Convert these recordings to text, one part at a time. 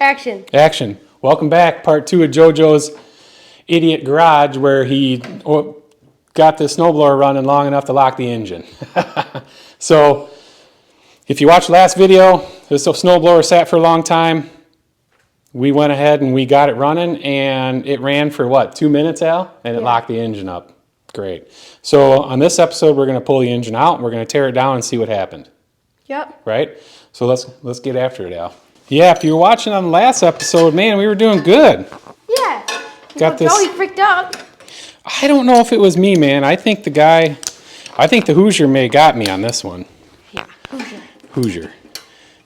Action. Action. Welcome back, part 2 of JoJo's Idiot Garage, where he got the snowblower running long enough to lock the engine. So, if you watched the last video, this snowblower sat for a long time. We went ahead and we got it running, and it ran for what, 2 minutes, Al? And it locked the engine up. Great. So on this episode, we're going to pull the engine out, and we're going to tear it down and see what happened. Yep. Right? So let's get after it, Al. Yeah, if you were watching on the last episode, man, we were doing good. Yeah. Got this. Joey freaked out. I don't know if it was me, man. I think the Hoosier may got me on this one. Yeah, Hoosier.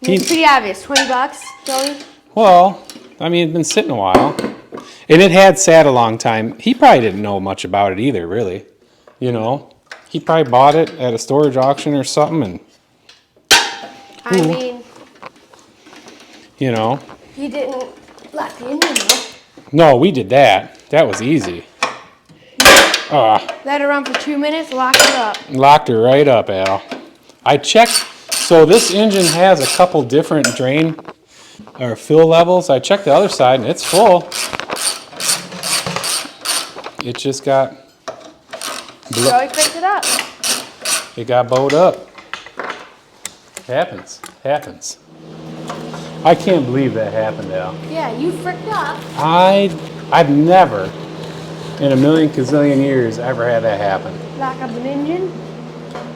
It's pretty obvious. $20, Joey. Well, I mean, it'd been sitting a while. And it had sat a long time. He probably didn't know much about it either, really. You know? He probably bought it at a storage auction or something, and... I mean... You know? He didn't lock the engine up. No, we did that. That was easy. Let it run for 2 minutes, locked it up. Locked her right up, Al. I checked. So this engine has a couple different drain or fill levels. I checked the other side, and it's full. It just got... Joey picked it up. It got bowed up. Happens. Happens. I can't believe that happened, Al. Yeah, you freaked up. I've never, in a million gazillion years, ever had that happen. Lock up an engine?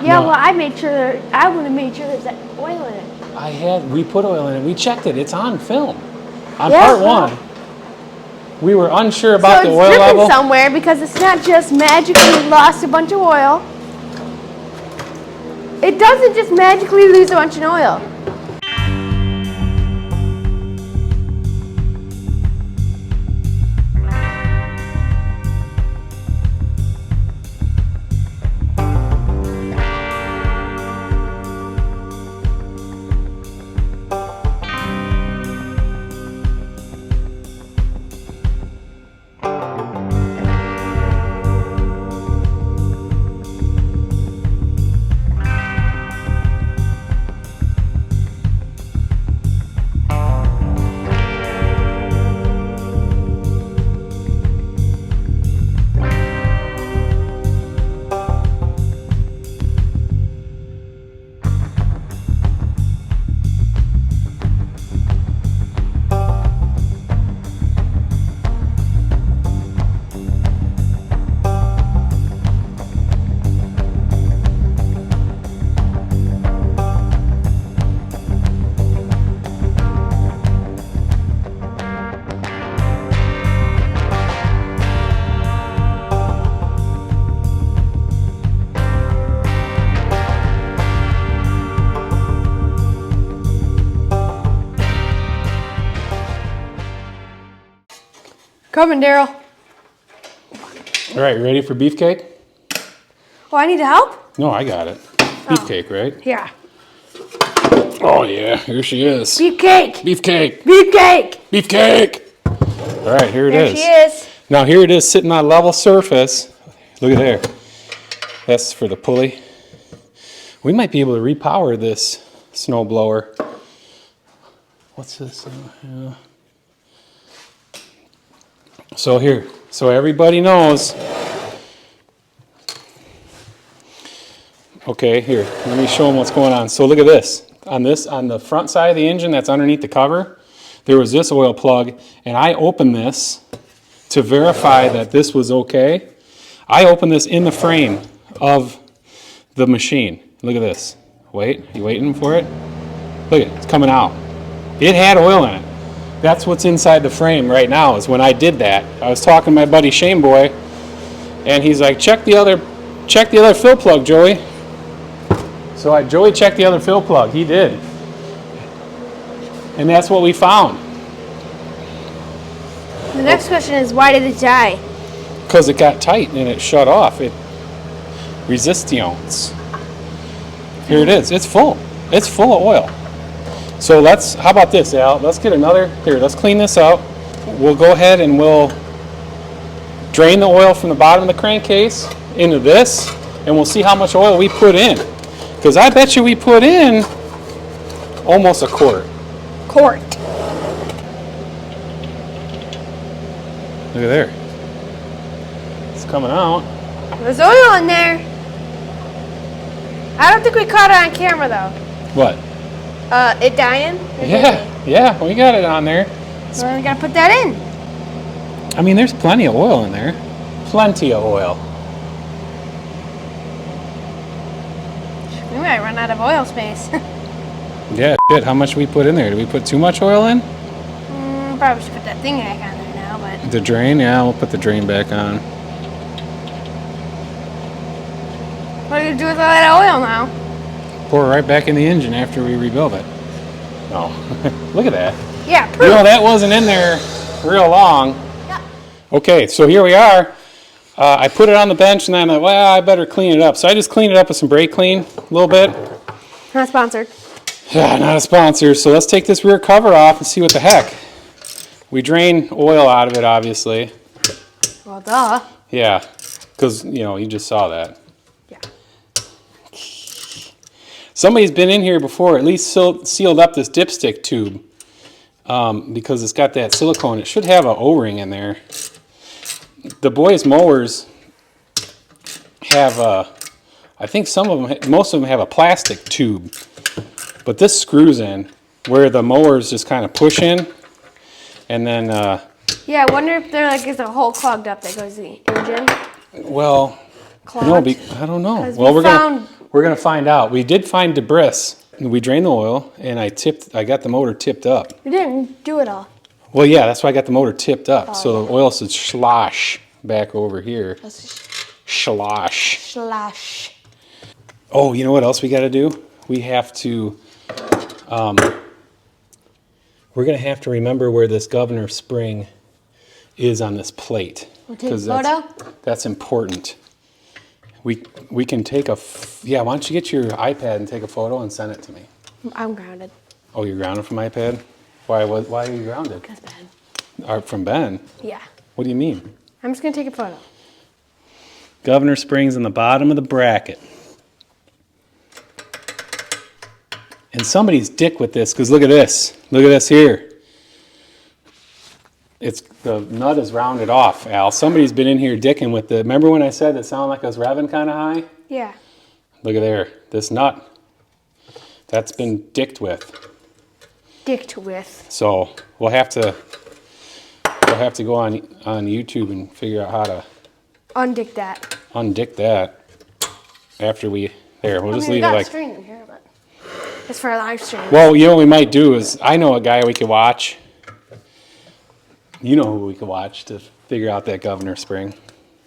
Yeah, No. well, I would have made sure there's oil in it. We put oil in it. We checked it. It's on film. On Yeah, part one. We were unsure about the oil dripping level. Somewhere because it's not just magically lost a bunch of oil. It doesn't just magically lose a bunch of oil. Coming, Daryl. All right, you ready for beefcake? Oh, I need help? No, I got it. Beefcake, right? Yeah. Oh, yeah. Here she is. Beefcake. Beefcake. Beefcake. Beefcake. All right, here it is. There she is. Now, here it is sitting on a level surface. Look at there. That's for the pulley. We might be able to repower this snowblower. What's this? Yeah. So here, so everybody knows. Okay, here, let me show them what's going on. So look at this. On the front side of the engine that's underneath the cover, there was this oil plug, and I opened this to verify that this was okay. I opened this in the frame of the machine. Look at this. Wait, you waiting for it? Look at it, it's coming out. It had oil in it. That's what's inside the frame right now, is when I did that. I was talking to my buddy Shane Boy, and he's like, check the other fill plug, Joey. So Joey checked the other fill plug. He did. And that's what we found. The next question is, why did it die? Because it got tight and it shut off. It resistance. Here it is. It's full. It's full of oil. So how about this, Al? Let's get let's clean this out. We'll go ahead and we'll drain the oil from the bottom of the crankcase into this, and we'll see how much oil we put in. Because I bet you we put in almost a quart. Look at there. It's coming out. There's oil in there. I don't think we caught it on camera though. What? It dying? Yeah, we got it on there. So we gotta put that in. I mean, there's plenty of oil in there. Plenty of oil. We might run out of oil space. Yeah, shit, how much we put in there? Did we put too much oil in? Probably should put that thing back on there now, but... The drain? Yeah, we'll put the drain back on. What are you gonna do with all that oil now? Pour it right back in the engine after we rebuild it. Oh, look at that. Yeah, You know, that wasn't in there real long. Yeah. Okay, so here we are. I put it on the bench and then I thought, well, I better clean it up. So I just cleaned it up with some brake clean a little bit. Not sponsored. Yeah, not a sponsor. So let's take this rear cover off and see what the heck. We drain oil out of it, obviously. Well, duh. Yeah, because, you know, you just saw that. Yeah. Somebody's been in here before, at least sealed up this dipstick tube because it's got that silicone. It should have an O-ring in there. The boys' mowers have I think most of them have a plastic tube, but this screws in where the mowers just kind of push in, and then. Yeah, I wonder if there is a hole clogged up that goes to the engine. Well, Clogged. no, I don't know. 'Cause Well, we we're gonna find out. We did find debris. We drained the oil, and I got the motor tipped up. We didn't do it all. Well, yeah, that's why I got the motor tipped up, so the oil should slosh back over here. Slosh. Slash. Oh, you know what else we got to do? We have to. We're gonna have to remember where this governor spring is on this plate. We'll take a photo. That's important. We can take a. Yeah, why don't you get your iPad and take a photo and send it to me? I'm grounded. Oh, you're grounded from iPad? Why are you grounded? That's bad. From Ben? Yeah. What do you mean? I'm just gonna take a photo. Governor springs in the bottom of the bracket. And somebody's dick with this, because look at this. Look at this here. The nut is rounded off, Al. Somebody's been in here dicking with the. Remember when I said it sounded like I was revving kind of high? Yeah. Look at there. This nut. That's been dicked with. Dicked with. So we'll have to go on YouTube and figure out how to undick that. Undick that. After we'll just leave it got like. A string in here, but it's for a live stream. Well, you know what we might do is I know a guy we could watch. You know who we could watch to figure out that governor spring?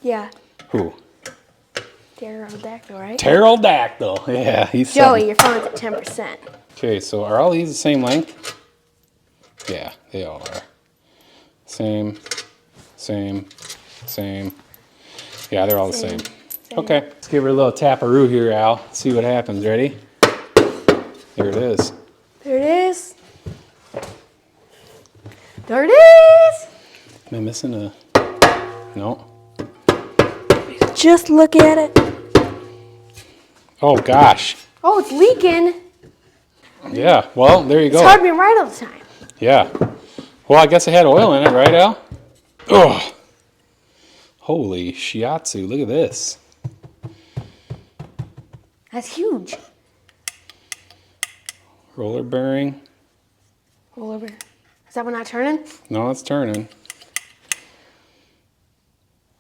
Yeah. Who? Pterodactyl, right? Pterodactyl. Yeah, he's Joey, your phone's at 10%. Okay, so are all these the same length? Yeah, they all are. Same. Yeah, they're all the same. Okay, let's give her a little taparoo here, Al. See what happens. Ready? There it is. There it is. There it is. Am I missing a... No. Just look at it. Oh, gosh. Oh, it's leaking. Yeah, well, there you go. It's hard being right all the time. Yeah. Well, I guess it had oil in it, right, Al? Ugh. Holy shiatsu, look at this. That's huge. Roller bearing. Roll over. Is that one not turning? No, it's turning.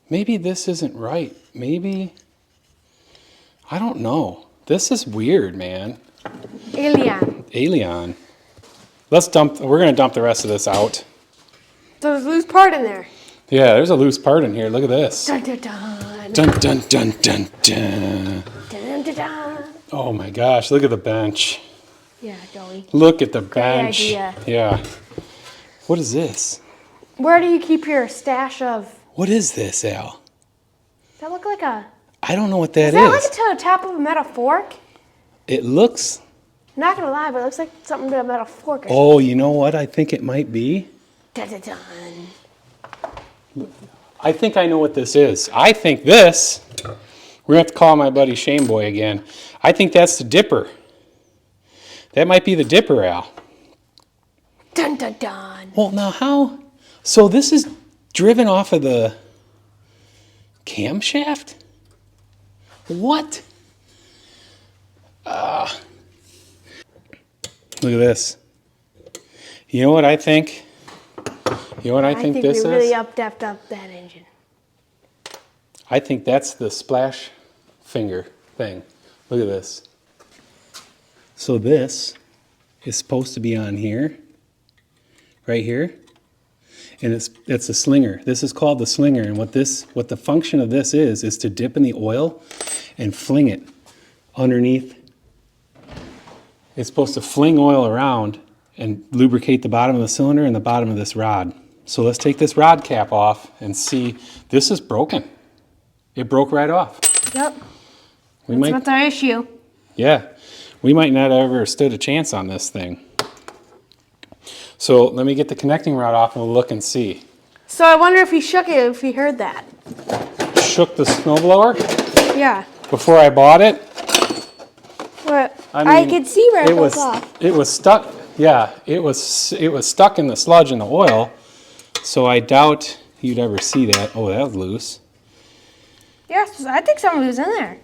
Maybe this isn't right. Maybe... I don't know. This is weird, man. Alien. Let's dump... We're going to dump the rest of this out. So there's a loose part in there. Yeah, there's a loose part in here. Look at this. Dun, dun, dun. Dun, dun, dun, dun, dun. Dun, dun, dun. Oh my gosh, look at the bench. Yeah, Joey. Look at the bench. idea. Yeah. What is this? Where do you keep your stash of... What is this, Al? Does that look like a... I don't know what that Is that like a top of a metal fork? It looks... I'm not going to lie, but it looks like something to a metal fork. Or Oh, you know what I think it might be? dun, dun, dun. I think I know what this is. I think this... We're going to have to call my buddy Shane Boy again. I think that's the dipper. That might be the dipper, Al. Dun, dun, dun. Well, now how... So this is driven off of the camshaft? What? Look at this. You know what I think? You know what I think this is? we really up-deffed up that engine. I think that's the splash finger thing. Look at this. So this is supposed to be on here, right here, and it's a slinger. This is called the slinger, and what the function of this is to dip in the oil and fling it underneath. It's supposed to fling oil around and lubricate the bottom of the cylinder and the bottom of this rod. So let's take this rod cap off and see. This is broken. It broke right off. Yep. That's what's our issue. Yeah. We might not have ever stood a chance on this thing. So let me get the connecting rod off and we'll look and see. So I wonder if he shook it, if he heard that. Shook the snowblower? Yeah. Before I bought it? But I mean, I could see where it broke off. It was stuck. Yeah, it was stuck in the sludge in the oil. So I doubt you'd ever see that. Oh, that was loose. Yes, I think someone was in there.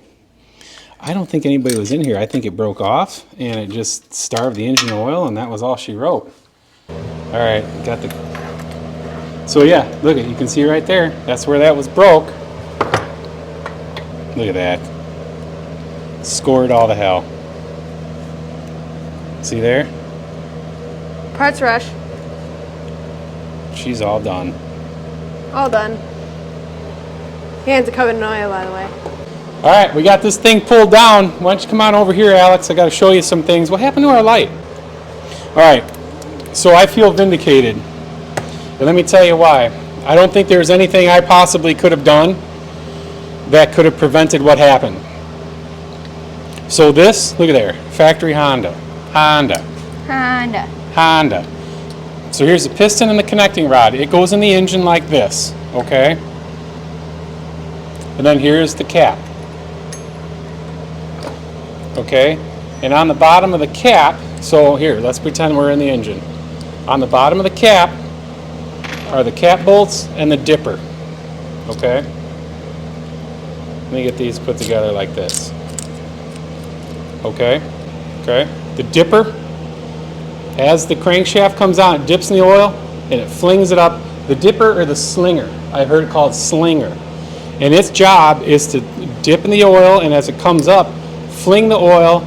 I don't think anybody was in here. I think it broke off and it just starved the engine of oil, and that was all she wrote. All right, got the. So yeah, look at, you can see right there. That's where that was broke. Look at that. Scored all the hell. See there? Parts rush. She's all done. All done. Hands are covered in oil, by the way. All right, we got this thing pulled down. Why don't you come on over here, Alex? I got to show you some things. What happened to our light? All right, so I feel vindicated. And let me tell you why. I don't think there's anything I possibly could have done that could have prevented what happened. So this, look at there, factory Honda. So here's the piston and the connecting rod. It goes in the engine like this, okay? And then here's the cap. Okay? And on the bottom of the cap, so here, let's pretend we're in the engine. On the bottom of the cap are the cap bolts and the dipper. Okay? Let me get these put together like this. Okay? Okay? The dipper, as the crankshaft comes on, it dips in the oil and it flings it up. The dipper or the slinger, I heard it called slinger. And its job is to dip in the oil, and as it comes up, fling the oil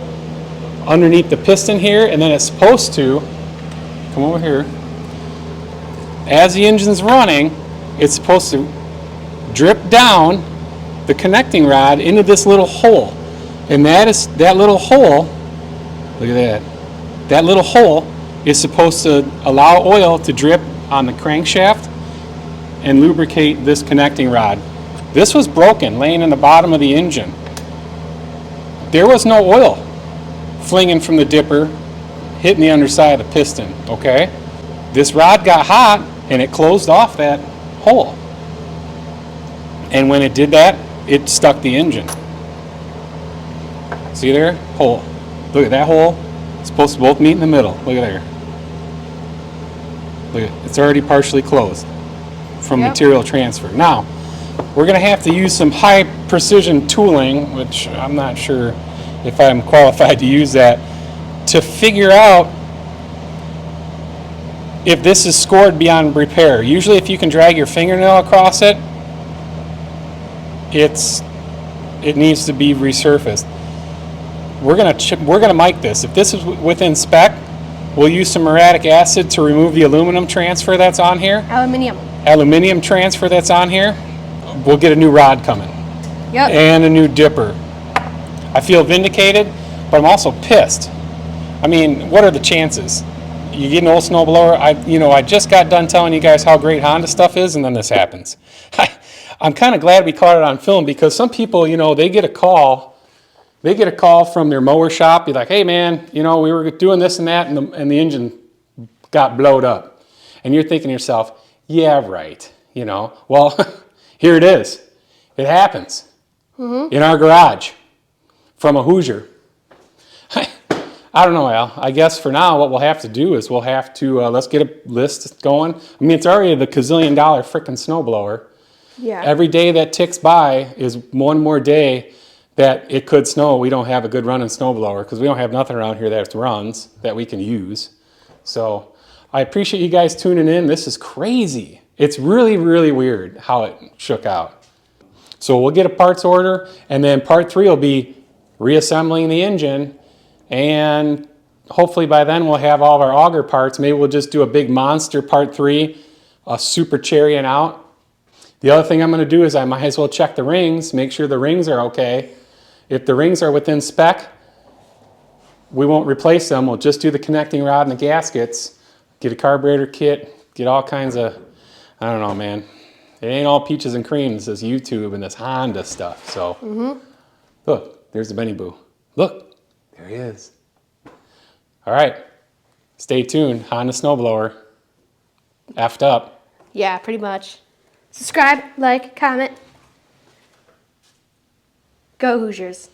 underneath the piston here, and then it's supposed to, come over here, as the engine's running, it's supposed to drip down the connecting rod into this little hole. And that little hole, look at that, that little hole is supposed to allow oil to drip on the crankshaft and lubricate this connecting rod. This was broken, laying in the bottom of the engine. There was no oil flinging from the dipper, hitting the underside of the piston, okay? This rod got hot and it closed off that hole. And when it did that, it stuck the engine. See there? Hole. Look at that hole. It's supposed to both meet in the middle. Look at there. Look at it. It's already partially closed from material transfer. Now, we're going to have to use some high precision tooling, which I'm not sure if I'm qualified to use that, to figure out if this is scored beyond repair. Usually if you can drag your fingernail across it, it needs to be resurfaced. We're gonna mic this. If this is within spec, we'll use some muriatic acid to remove the aluminum transfer that's on here. Aluminum transfer that's on here. We'll get a new rod coming. Yep. And a new dipper. I feel vindicated, but I'm also pissed. I mean, what are the chances? You get an old snowblower. I just got done telling you guys how great Honda stuff is, and then this happens. I'm kind of glad we caught it on film, because some people, they get a call. They get a call from their mower shop. Be like, hey man, we were doing this and that, and the engine got blowed up. And you're thinking to yourself, yeah, right. Well, here it is. It happens in our garage from a Hoosier. I don't know, Al. I guess for now, what we'll have to do is we'll have to, let's get a list going. I mean, it's already the gazillion-dollar frickin' snowblower. Yeah. Every day that ticks by is one more day that it could snow. We don't have a good running snowblower because we don't have nothing around here that runs that we can use. So I appreciate you guys tuning in. This is crazy. It's really, really weird how it shook out. So we'll get a parts order, and then part 3 will be reassembling the engine, and hopefully by then we'll have all of our auger parts. Maybe we'll just do a big monster part 3, a super chariot out. The other thing I'm going to do is I might as well check the rings, make sure the rings are okay. If the rings are within spec, we won't replace them. We'll just do the connecting rod and the gaskets, get a carburetor kit, get all kinds of, I don't know, man. It ain't all peaches and creams, this YouTube and this Honda stuff. So, look, there's the Benny Boo. Look, there he is. All right, stay tuned. Honda snowblower, effed up. Yeah, pretty much. Subscribe, like, comment. Go Hoosiers.